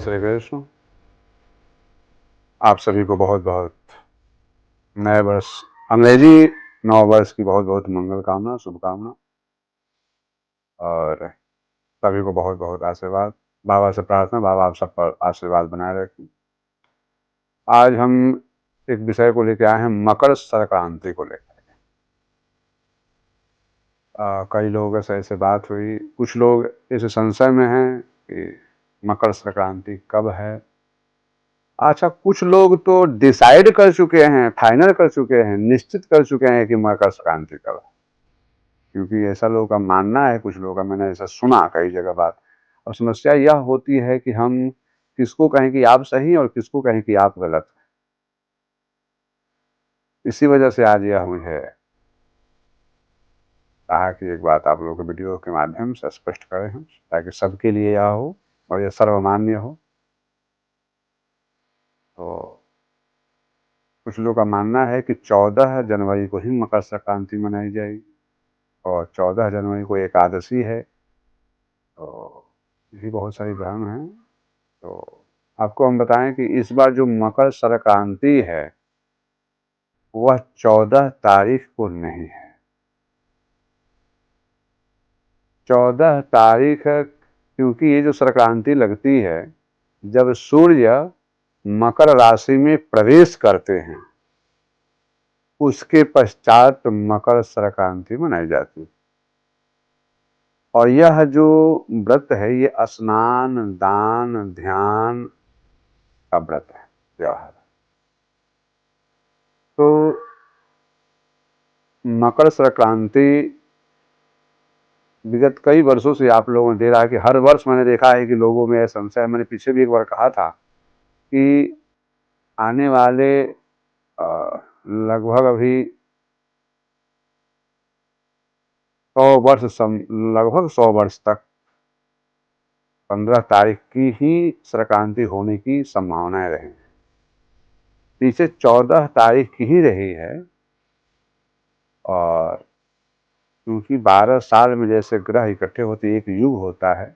श्री कृष्ण। आप सभी को बहुत बहुत नए वर्ष, अंग्रेजी नव वर्ष की बहुत बहुत मंगल कामना, शुभकामना, और सभी को बहुत बहुत आशीर्वाद। बाबा से प्रार्थना, बाबा आप सब पर आशीर्वाद बनाए रखें। आज हम एक विषय को लेकर आए हैं, मकर संक्रांति को लेकर। कई लोगों से ऐसे बात हुई, कुछ लोग इस संशय में हैं कि मकर संक्रांति कब है। अच्छा, कुछ लोग तो डिसाइड कर चुके हैं, फाइनल कर चुके हैं, निश्चित कर चुके हैं कि मकर संक्रांति कब है, क्योंकि ऐसा लोगों का मानना है। कुछ लोगों का मैंने ऐसा सुना कई जगह बात। और समस्या यह होती है कि हम किसको कहें कि आप सही और किसको कहें कि आप गलत। इसी वजह से आज यह मुझे कहा कि एक बात आप लोगों के वीडियो के माध्यम से स्पष्ट करें हम, ताकि सबके लिए यह हो और यह सर्वमान्य हो। तो कुछ लोगों का मानना है कि 14 जनवरी को ही मकर संक्रांति मनाई जाएगी, और 14 जनवरी को एकादशी है। तो भी बहुत सारी भ्रम हैं। तो आपको हम बताएं कि इस बार जो मकर संक्रांति है वह 14 तारीख को नहीं है। 14 तारीख है क्योंकि ये जो संक्रांति लगती है जब सूर्य मकर राशि में प्रवेश करते हैं, उसके पश्चात मकर संक्रांति मनाई जाती है। और यह जो व्रत है ये स्नान, दान, ध्यान का व्रत है, त्योहार। तो मकर संक्रांति विगत कई वर्षों से आप लोगों ने दे रहा है कि हर वर्ष मैंने देखा है कि लोगों में संशय, मैंने पीछे भी एक बार कहा था कि आने वाले लगभग अभी 100 वर्ष तक 15 तारीख की ही संक्रांति होने की संभावनाएं रही। पीछे 14 तारीख की ही रही है। और क्योंकि 12 साल में जैसे ग्रह इकट्ठे होते एक युग होता है,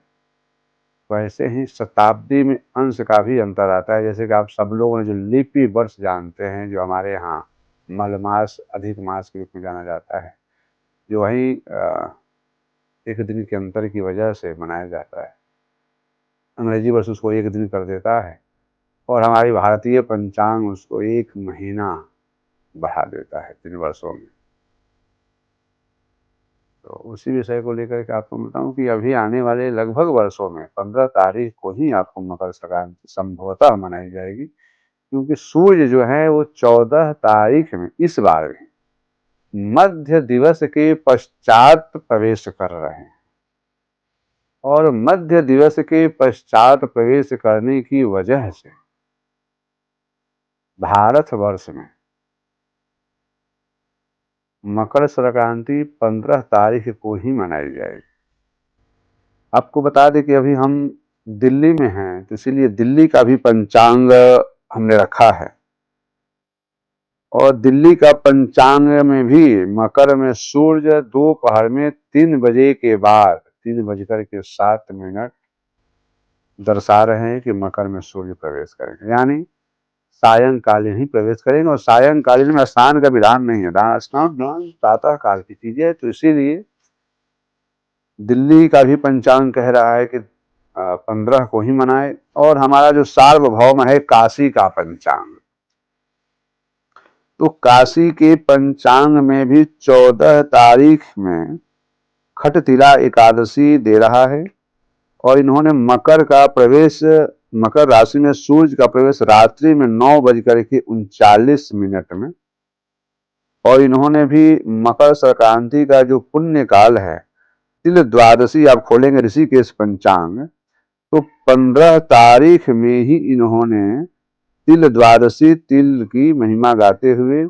वैसे ही शताब्दी में अंश का भी अंतर आता है। जैसे कि आप सब लोगों ने जो लिपि वर्ष जानते हैं, जो हमारे यहाँ मलमास, अधिक मास के रूप में जाना जाता है, जो वही एक दिन के अंतर की वजह से मनाया जाता है। अंग्रेजी वर्ष उसको एक दिन कर देता है और हमारी भारतीय पंचांग उसको 1 महीना बढ़ा देता है 3 वर्षों में। तो उसी विषय को लेकर के आपको बताऊं कि अभी आने वाले लगभग वर्षों में 15 तारीख को ही आपको मकर संक्रांति संभवतः मनाई जाएगी, क्योंकि सूर्य जो है वो 14 तारीख में इस बार भी मध्य दिवस के पश्चात प्रवेश कर रहे हैं। और मध्य दिवस के पश्चात प्रवेश करने की वजह से भारत वर्ष में मकर संक्रांति 15 तारीख को ही मनाई जाएगी। आपको बता दें कि अभी हम दिल्ली में हैं, तो इसीलिए दिल्ली का भी पंचांग हमने रखा है। और दिल्ली का पंचांग में भी मकर में सूर्य दोपहर में 3 बजे के बाद 3:07 दर्शा रहे हैं कि मकर में सूर्य प्रवेश करेंगे, यानी सायंकालीन ही प्रवेश करेंगे। और सायंकालीन में स्नान का विधान नहीं है, स्नान प्रातः काल की चीज है। तो इसीलिए दिल्ली का भी पंचांग कह रहा है कि 15 को ही मनाए। और हमारा जो सार्वभौम है काशी का पंचांग, तो काशी के पंचांग में भी 14 तारीख में खटतिला एकादशी दे रहा है। और इन्होंने मकर का प्रवेश, मकर राशि में सूर्य का प्रवेश रात्रि में 9:39 में। और इन्होंने भी मकर संक्रांति का जो पुण्य काल है, तिल द्वादशी, आप खोलेंगे ऋषिकेश पंचांग, तो 15 तारीख में ही इन्होंने तिल द्वादशी, तिल की महिमा गाते हुए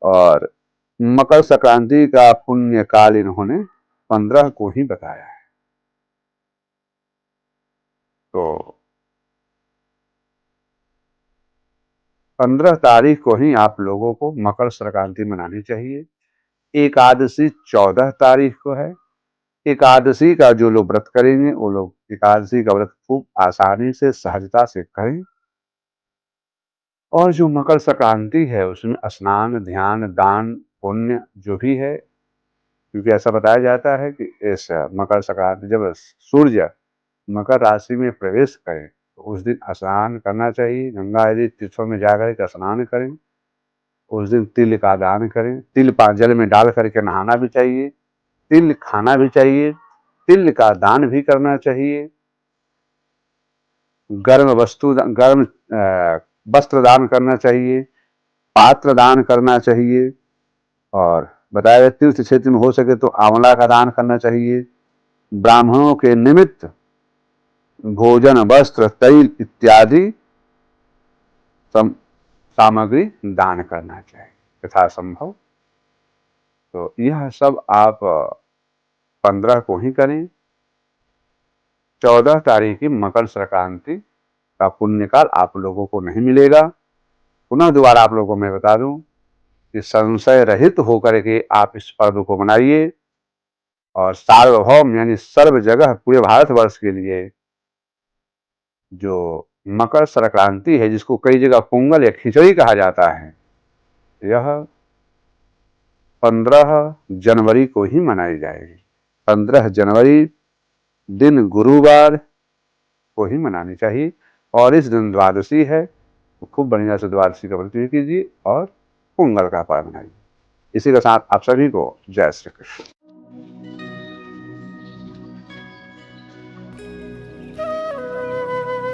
और मकर संक्रांति का पुण्य काल इन्होंने 15 को ही बताया है। तो 15 तारीख को ही आप लोगों को मकर संक्रांति मनानी चाहिए। एकादशी 14 तारीख को है एकादशी का जो लोग व्रत करेंगे वो लोग एकादशी का व्रत खूब आसानी से सहजता से करें। और जो मकर संक्रांति है उसमें स्नान, ध्यान, दान, पुण्य जो भी है, क्योंकि ऐसा बताया जाता है कि इस मकर संक्रांति जब सूर्य मकर राशि में प्रवेश करें तो उस दिन स्नान करना चाहिए। गंगा आदि तीर्थों में जाकर के स्नान करें। उस दिन तिल का दान करें। तिल जल में डाल करके नहाना भी चाहिए। तिल खाना भी चाहिए। तिल का दान भी करना चाहिए। गर्म वस्त्र दान करना चाहिए। पात्र दान करना चाहिए। और बताया गया तीर्थ क्षेत्र में हो सके तो आंवला का दान करना चाहिए। ब्राह्मणों के निमित्त भोजन, वस्त्र, तैल इत्यादि सामग्री दान करना चाहिए यथासंभव। तो यह सब आप 15 को ही करें। 14 तारीख की मकर संक्रांति का पुण्यकाल आप लोगों को नहीं मिलेगा। पुनः दोबारा आप लोगों को मैं बता दूं कि संशय रहित होकर के आप इस पर्व को मनाइए और सार्वभौम यानी सर्व जगह पूरे भारतवर्ष के लिए जो मकर संक्रांति है, जिसको कई जगह पोंगल या खिचड़ी कहा जाता है, यह 15 जनवरी को ही मनाई जाएगी। 15 जनवरी दिन गुरुवार को ही मनानी चाहिए। और इस दिन द्वादशी है, तो खूब बढ़िया से द्वादशी का व्रत कीजिए और पोंगल का पर्व मनाइए। इसी के साथ आप सभी को जय श्री कृष्ण।